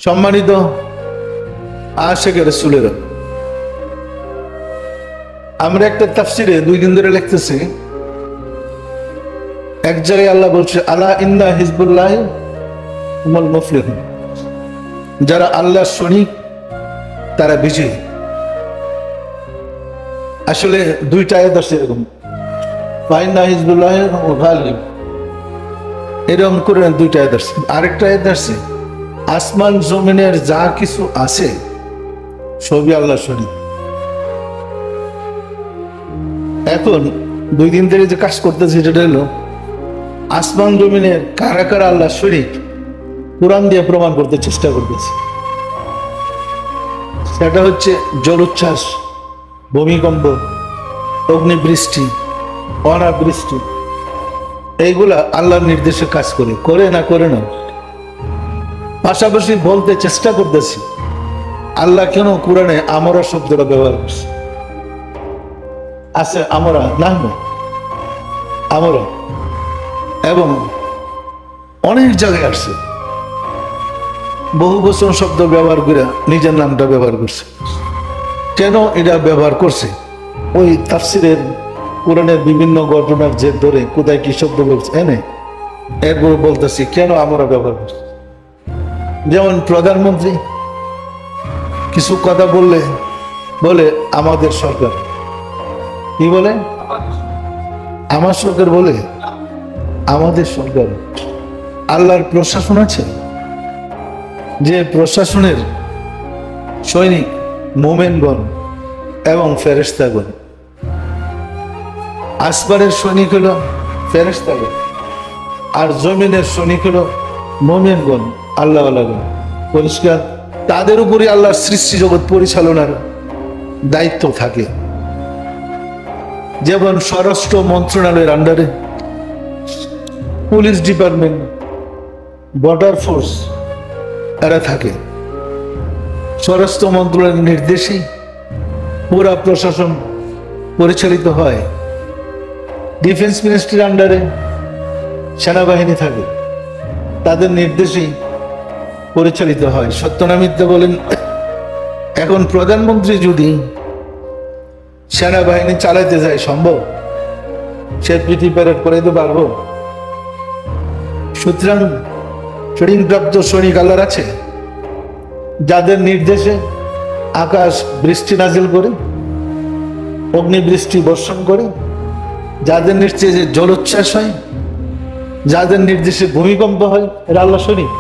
সম্মানিত আশিকে রাসূলের, আমরা একটা তাফসিরে 2 দিন ধরে লিখতেছি। এক জায়গায় আল্লাহ বলছে, আলা ইন্না হিজবুল্লাহ হুমুল মুফলিহুন, যারা আল্লাহর সৈনিক তারা বিজয়ী। আসলে 2টা আয়াত আছে এরকম, ফাইন্না হিজবুল্লাহ হুমুল গালিব, এরকম করে 2টা আয়াত আছে। আরেকটা আয়াত আছে, আসমান জমিনের যা কিছু আছে সবই আল্লাহর সৈনিক। এখন 2 দিন ধরে যে কাজ করতেছি সেটা হলো আসমান জমিনের কারা কারা আল্লাহর সৈনিক কোরআন দিয়ে প্রমাণ করতে চেষ্টা করতেছি। সেটা হচ্ছে জলোচ্ছ্বাস, ভূমিকম্প, অগ্নিবৃষ্টি, অনাবৃষ্টি, এইগুলা আল্লাহর নির্দেশে কাজ করে না করে না। পাশাপাশি বলতে চেষ্টা করতেছি আল্লাহ কেন কোরআনে আমরা শব্দটা ব্যবহার করছে। আছে আমরা না, আমরা, এবং অনেক জায়গায় আসছে বহু বচন শব্দ ব্যবহার করে নিজের নামটা ব্যবহার করছে। কেন এটা ব্যবহার করছে? ওই তাফসিরের কোরআনের বিভিন্ন ঘটনার জের ধরে কোথায় কি শব্দ বলছে এনে এরপর বলতেছি কেন আমরা ব্যবহার করছি। যেমন প্রধানমন্ত্রী কিছু কথা বলে আমাদের সরকার, কি বলে? আমার সরকার বলে আমাদের সরকার। আল্লাহর প্রশাসন আছে, যে প্রশাসনের সৈনিক মোমেনগণ এবং ফেরেশতাগণ। আসমানের সৈনিক হলো ফেরেশতাগণ, আর জমিনের সৈনিক হলো মোমেনগণ, আল্লাহওয়ালাগণ। পরিষ্কার, তাদের উপরই আল্লাহর সৃষ্টি জগৎ পরিচালনার দায়িত্ব থাকে। যেমন স্বরাষ্ট্র মন্ত্রণালয়ের আন্ডারে পুলিশ ডিপার্টমেন্ট, বর্ডার ফোর্স এরা থাকে। স্বরাষ্ট্র মন্ত্রণালয়ের নির্দেশেই পুরা প্রশাসন পরিচালিত হয়। ডিফেন্স মিনিস্ট্রির আন্ডারে সেনাবাহিনী থাকে, তাদের নির্দেশেই পরিচালিত হয়। সত্য না মিথ্যা বলেন? এখন প্রধানমন্ত্রী যদি সেনাবাহিনী চালাইতে যায়, সম্ভব? সে পিটি প্যারেড করে দিতে পারবো? সুতরাং ট্রেনিংপ্রাপ্ত সৈনিক আল্লাহর আছে, যাদের নির্দেশে আকাশ বৃষ্টি নাজিল করে, অগ্নিবৃষ্টি বর্ষণ করে, যাদের নির্দেশে জলোচ্ছ্বাস হয়, যাদের নির্দেশে ভূমিকম্প হয়, এরা আল্লাহর সৈনিক।